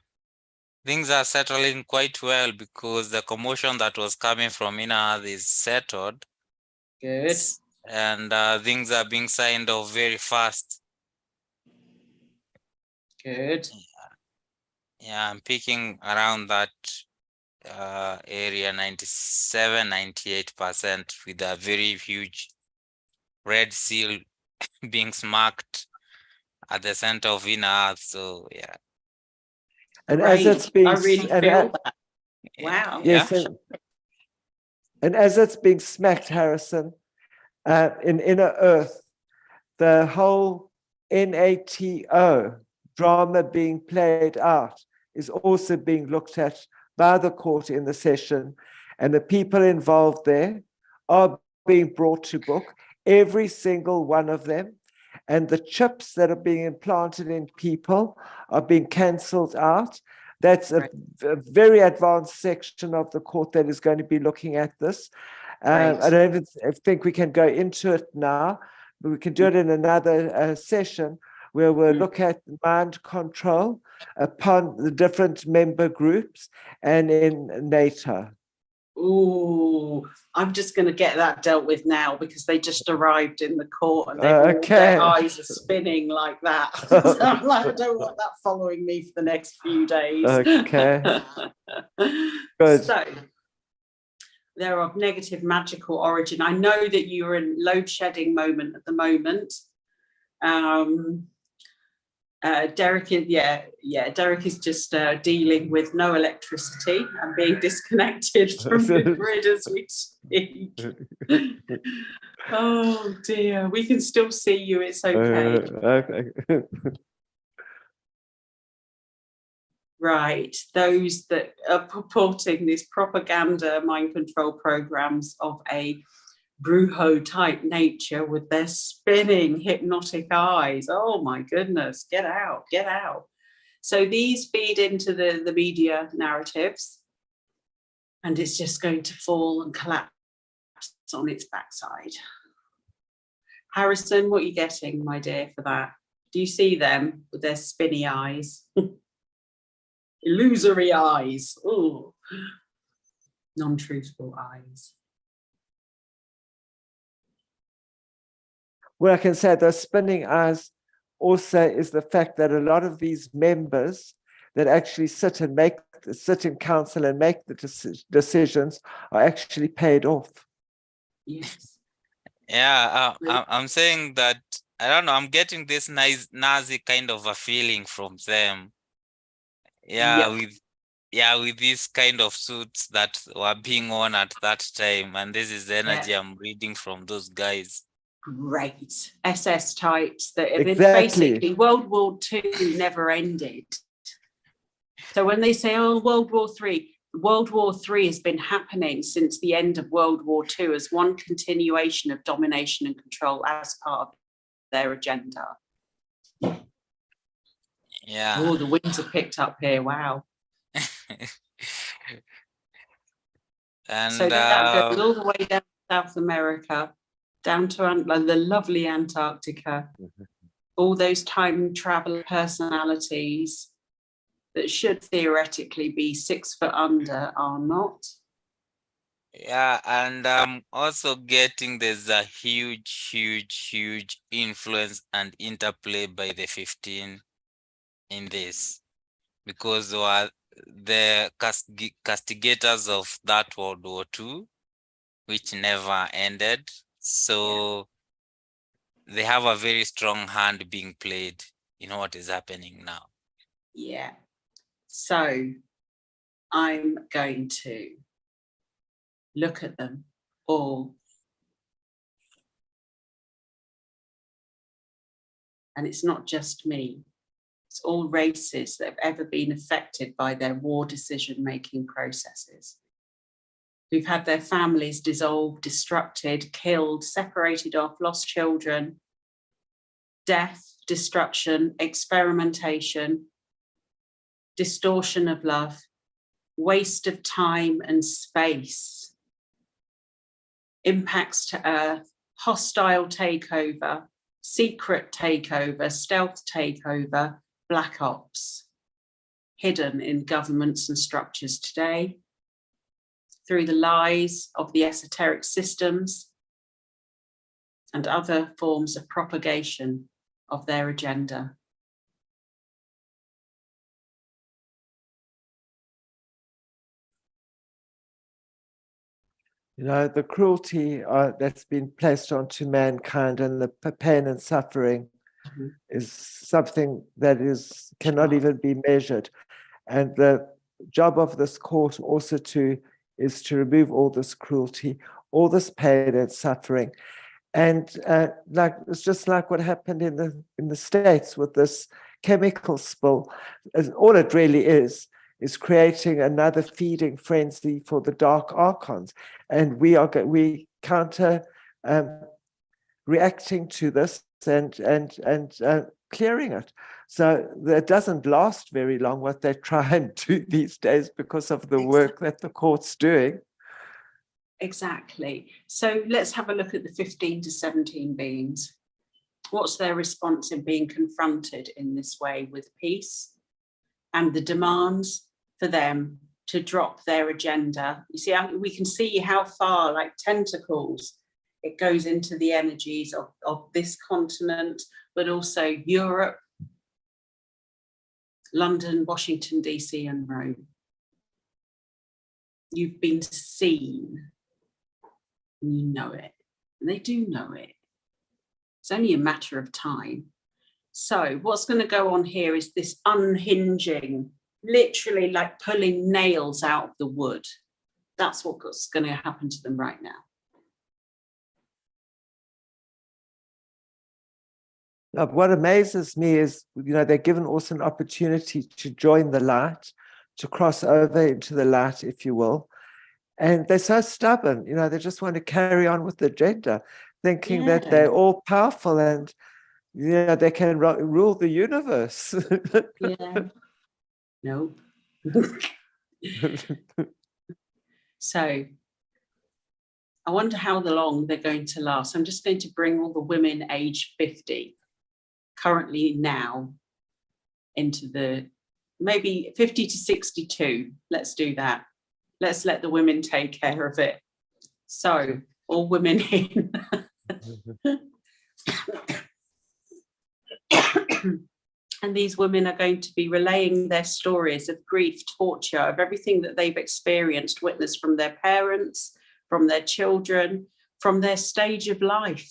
S3: things are settling quite well because the commotion that was coming from inner earth is settled.
S1: Good.
S3: And things are being signed off very fast.
S1: Good.
S3: Yeah, I'm picking around that area, 97, 98%, with a very huge red seal being smacked at the center of inner earth. So yeah.
S2: And as it's being,
S1: I really feel that. Wow.
S2: Yes,
S3: Yeah.
S2: and as it's being smacked, Harrison, in inner earth, the whole NATO drama being played out is also being looked at by the court in the session, and the people involved there are being brought to book, every single one of them, and the chips that are being implanted in people are being cancelled out. That's a very advanced section of the court that is going to be looking at this. I don't even think we can go into it now, but we can do it in another session where we'll look at mind control upon the different member groups and in NATO.
S1: Ooh, I'm just going to get that dealt with now because they just arrived in the court and their eyes are spinning like that. So I'm like, I don't want that following me for the next few days.
S2: Okay. Good.
S1: So they're of negative magical origin. I know that you're in load shedding moment at the moment. Derek is, Derek is just dealing with no electricity and being disconnected from the grid as we speak. Oh dear, we can still see you, it's okay.
S2: Okay.
S1: Right, those that are purporting these propaganda mind control programs of a Brujo type nature with their spinning hypnotic eyes. Oh my goodness, get out, get out. So these feed into the media narratives and it's just going to fall and collapse on its backside. Harrison, what are you getting, my dear, for that? Do you see them with their spinny eyes? Illusory eyes. Oh, non-truthful eyes.
S2: Well, I can say the spinning eyes also is the fact that a lot of these members that actually sit in council and make the decisions are actually paid off.
S1: Yes.
S3: Yeah, I'm saying that, I don't know, I'm getting this nice Nazi kind of a feeling from them. Yeah,
S1: Yep.
S3: yeah, with these kind of suits that were being worn at that time. And this is the energy I'm reading from those guys.
S1: Great. SS types that have been
S2: Exactly.
S1: basically World War II never ended. So when they say, oh, World War III has been happening since the end of World War II as one continuation of domination and control as part of their agenda.
S3: Yeah.
S1: Oh, the winds have picked up here. Wow.
S3: And
S1: so that goes all the way down to South America, down to the lovely Antarctica, all those time travel personalities that should theoretically be 6 foot under are not.
S3: Yeah, and also getting there's a huge influence and interplay by the 15 in this, because they were the castigators of that World War II, which never ended. So they have a very strong hand being played in what is happening now.
S1: Yeah. So I'm going to look at them all. And it's not just me. It's all races that have ever been affected by their war decision-making processes, who've had their families dissolved, destructed, killed, separated off, lost children, death, destruction, experimentation, distortion of love, waste of time and space, impacts to Earth, hostile takeover, secret takeover, stealth takeover, black ops, hidden in governments and structures today, through the lies of the esoteric systems and other forms of propagation of their agenda.
S2: You know, the cruelty that's been placed onto mankind and the pain and suffering is something that cannot even be measured. And the job of this course also is to remove all this cruelty, all this pain and suffering. And it's just like what happened in the States with this chemical spill. All it really is creating another feeding frenzy for the dark archons, and we counter reacting to this and clearing it. So that doesn't last very long, what they try and do these days, because of the work that the court's doing.
S1: Exactly. So let's have a look at the 15 to 17 beings. What's their response in being confronted in this way with peace and the demands for them to drop their agenda? You see, we can see how far, like tentacles, it goes into the energies of this continent, but also Europe, London, Washington, DC, and Rome. You've been seen, and you know it, and they do know it. It's only a matter of time. So what's going to go on here is this unhinging, literally like pulling nails out of the wood. That's what's going to happen to them right now.
S2: Now, what amazes me is, they're given also an opportunity to join the light, to cross over into the light, if you will. And they're so stubborn, they just want to carry on with the agenda, thinking that they're all powerful and, they can rule the universe.
S1: Yeah. No. So I wonder how long they're going to last. I'm just going to bring all the women aged 50, currently now, into the maybe 50 to 62. Let's do that. Let's let the women take care of it. So all women in. And these women are going to be relaying their stories of grief, torture, of everything that they've experienced, witnessed from their parents, from their children, from their stage of life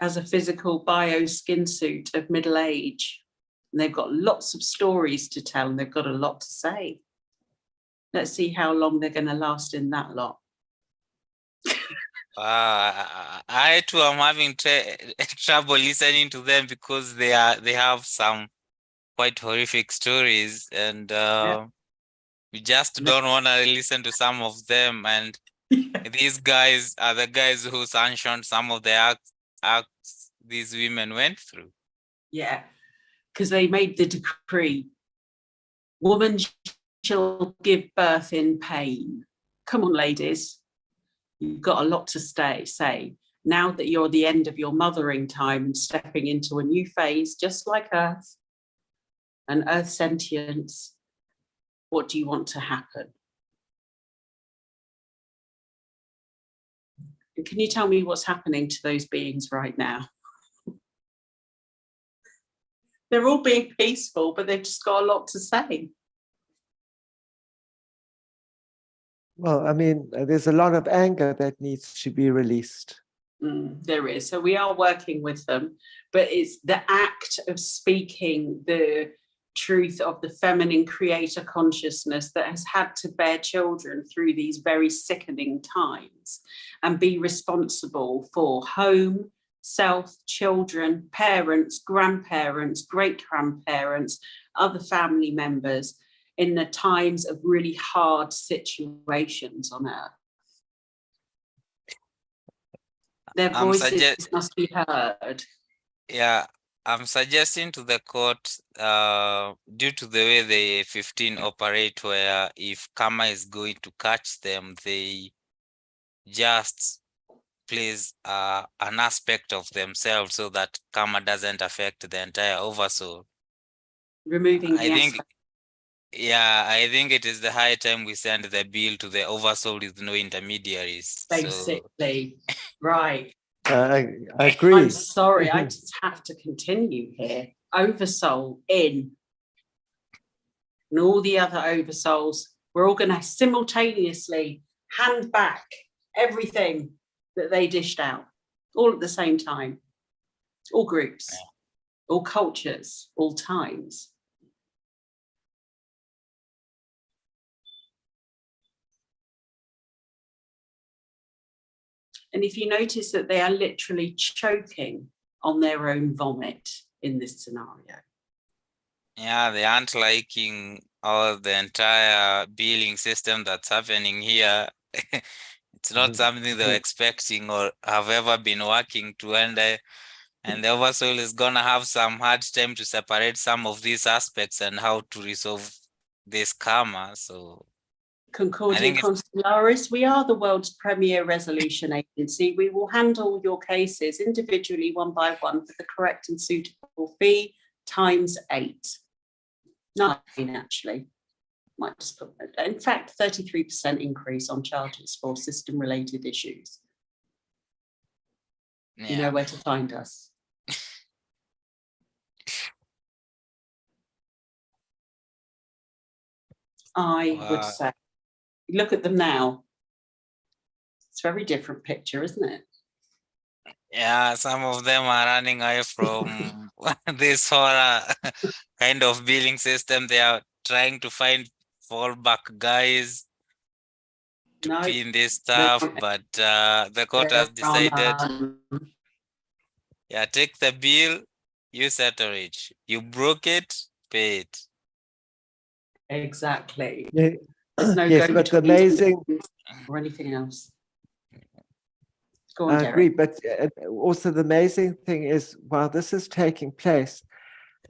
S1: as a physical bio skin suit of middle age, And they've got lots of stories to tell, and they've got a lot to say. Let's see how long they're going to last in that lot.
S3: I too am having trouble listening to them because they have some quite horrific stories, and we just don't want to listen to some of them. And these guys are the guys who sanctioned some of the acts these women went through.
S1: Yeah, because they made the decree: woman shall give birth in pain. Come on, ladies. You've got a lot to say. Now that you're the end of your mothering time and stepping into a new phase, just like Earth and Earth sentience, what do you want to happen? And can you tell me what's happening to those beings right now? They're all being peaceful, but they've just got a lot to say.
S2: Well, I mean, there's a lot of anger that needs to be released.
S1: There is. So we are working with them, but it's the act of speaking the truth of the feminine creator consciousness that has had to bear children through these very sickening times and be responsible for home, self, children, parents, grandparents, great-grandparents, other family members in the times of really hard situations on Earth. Their voices must be heard.
S3: Yeah, I'm suggesting to the court, due to the way the 15 operate, where if karma is going to catch them, they just place an aspect of themselves so that karma doesn't affect the entire oversoul.
S1: Removing the aspect.
S3: Yeah, I think it is the high time we send the bill to the oversoul with no intermediaries.
S1: Basically, so. Right.
S2: I agree.
S1: I'm sorry, I just have to continue here. Oversoul in. And all the other oversouls, we're all going to simultaneously hand back everything that they dished out, all at the same time. All groups, all cultures, all times. And if you notice that they are literally choking on their own vomit in this scenario.
S3: Yeah, they aren't liking all the entire billing system that's happening here. It's not something they're expecting or have ever been working to, and the oversoul is gonna have some hard time to separate some of these aspects and how to resolve this karma. So
S1: Concordia Consularis, we are the world's premier resolution agency. We will handle your cases individually, one by one, for the correct and suitable fee, times 8. 9, actually. Might just put that. In fact, 33% increase on charges for system-related issues. Yeah. You know where to find us. I would say, look at them now. It's a very different picture, isn't it?
S3: Yeah, some of them are running away from this horror kind of billing system. They are trying to find fallback guys to pin this stuff, but the court has decided, take the bill, you settle it. You broke it, pay it.
S1: Exactly.
S2: Yeah.
S1: There's no
S2: yes, but the amazing
S1: or anything else.
S2: On, I agree, but also the amazing thing is, while this is taking place,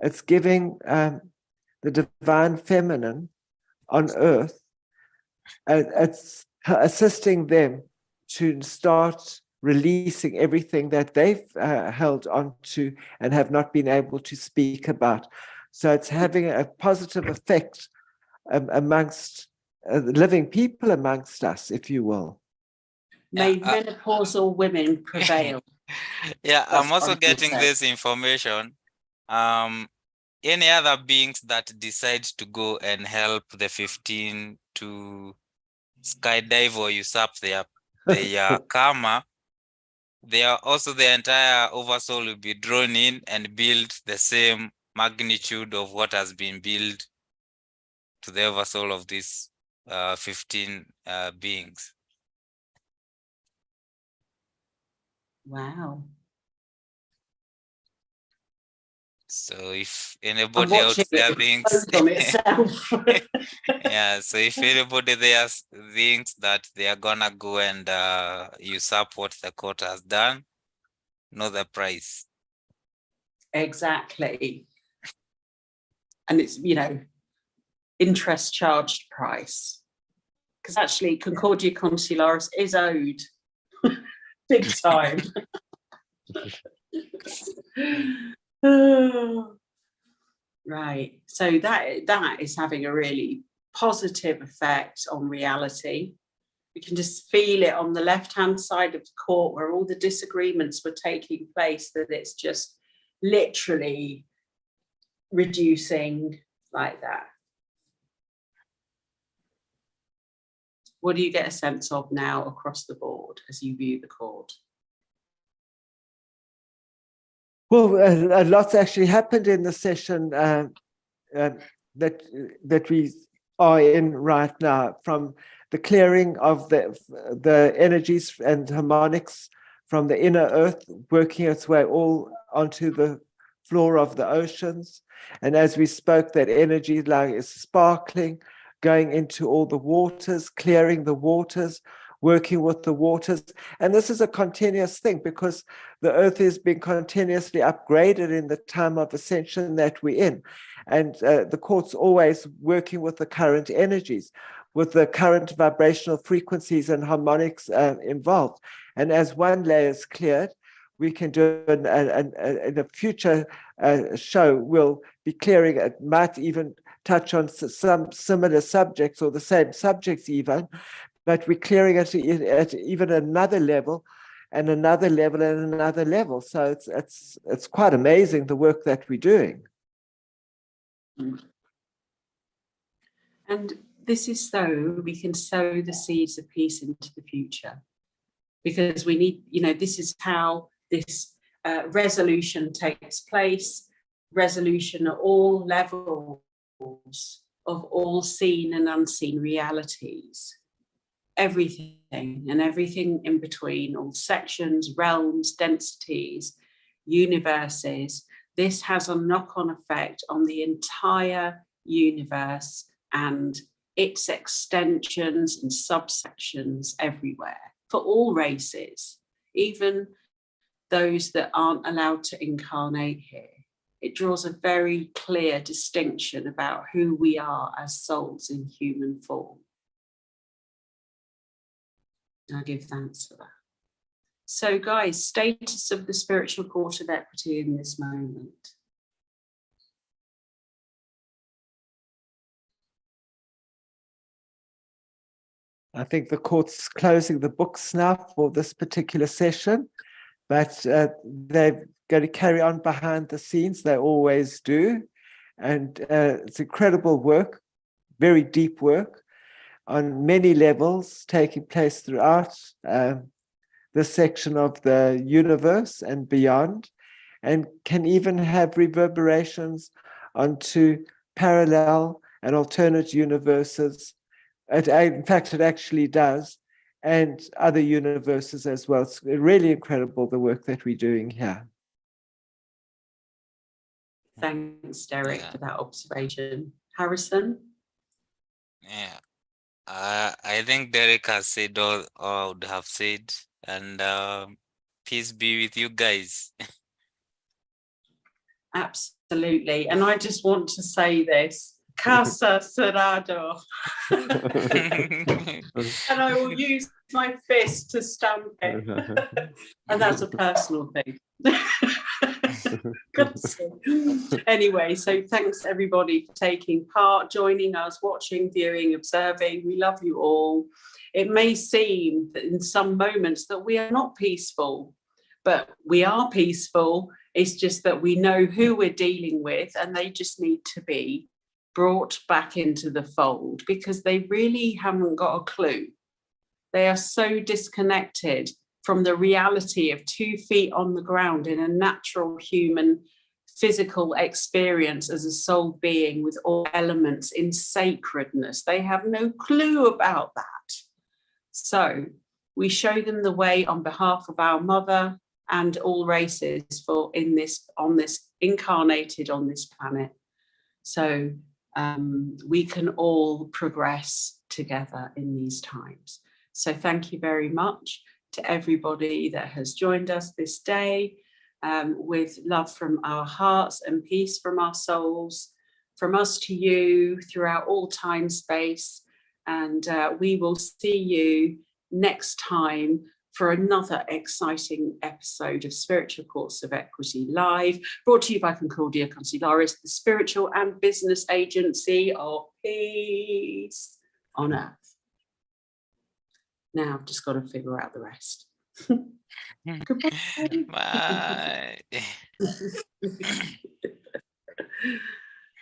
S2: it's giving the divine feminine on earth, it's assisting them to start releasing everything that they've held on to and have not been able to speak about. So it's having a positive effect amongst living people amongst us, if you will.
S1: May menopausal women prevail.
S3: I'm also getting this information. Any other beings that decide to go and help the 15 to skydive or usurp their karma, they are also, the entire oversoul will be drawn in and build the same magnitude of what has been built to the oversoul of these 15 beings.
S1: Wow.
S3: So if anybody out there thinks,
S1: on itself.
S3: yeah, so if anybody there thinks that they are gonna go and usurp what the court has done, know the price.
S1: Exactly. And it's, you know, interest charged price. Because actually Concordia Consularis is owed big time. Right. So that is having a really positive effect on reality. We can just feel it on the left-hand side of the court where all the disagreements were taking place, that it's just literally reducing like that. What do you get a sense of now across the board as you view the court?
S2: Well, a lot's actually happened in the session that we are in right now, from the clearing of the energies and harmonics from the inner earth, working its way all onto the floor of the oceans. And as we spoke, that energy like is sparkling, going into all the waters, clearing the waters, working with the waters. And this is a continuous thing, because the earth is being continuously upgraded in the time of ascension that we're in. And the court's always working with the current energies, with the current vibrational frequencies and harmonics involved. And as one layer is cleared, we can do in a future show, we'll be clearing, it might even touch on some similar subjects or the same subjects even, but we're clearing it at even another level and another level and another level. So it's quite amazing, the work that we're doing.
S1: And this is so we can sow the seeds of peace into the future, because we need, you know, this is how this resolution takes place, resolution at all levels of all seen and unseen realities, everything and everything in between, all sections, realms, densities, universes. This has a knock-on effect on the entire universe and its extensions and subsections everywhere, for all races, even those that aren't allowed to incarnate here. It draws a very clear distinction about who we are as souls in human form. I give thanks for that. So guys, status of the spiritual court of equity in this moment.
S2: I think the court's closing the books now for this particular session, but they're going to carry on behind the scenes. They always do. And it's incredible work, very deep work on many levels taking place throughout this section of the universe and beyond, and can even have reverberations onto parallel and alternate universes. In fact, it actually does, and other universes as well. It's really incredible, the work that we're doing here.
S1: Thanks, Derek, for that observation. Harrison?
S3: Yeah, I think Derek has said all I would have said, and peace be with you guys.
S1: Absolutely. And I just want to say this. Casa Cerrado. And I will use my fist to stamp it. And that's a personal thing. Anyway, so thanks everybody for taking part, joining us, watching, viewing, observing. We love you all. It may seem that in some moments that we are not peaceful, but we are peaceful. It's just that we know who we're dealing with, and they just need to be brought back into the fold, because they really haven't got a clue. They are so disconnected from the reality of 2 feet on the ground in a natural human physical experience as a soul being with all elements in sacredness. They have no clue about that. So we show them the way on behalf of our mother and all races incarnated on this planet. So we can all progress together in these times. So thank you very much to everybody that has joined us this day, with love from our hearts and peace from our souls, from us to you throughout all time, space. And we will see you next time for another exciting episode of Spiritual Course of Equity Live, brought to you by Concordia, Consularis, the spiritual and business agency of peace on earth. Now I've just got to figure out the rest. Goodbye.
S3: Bye.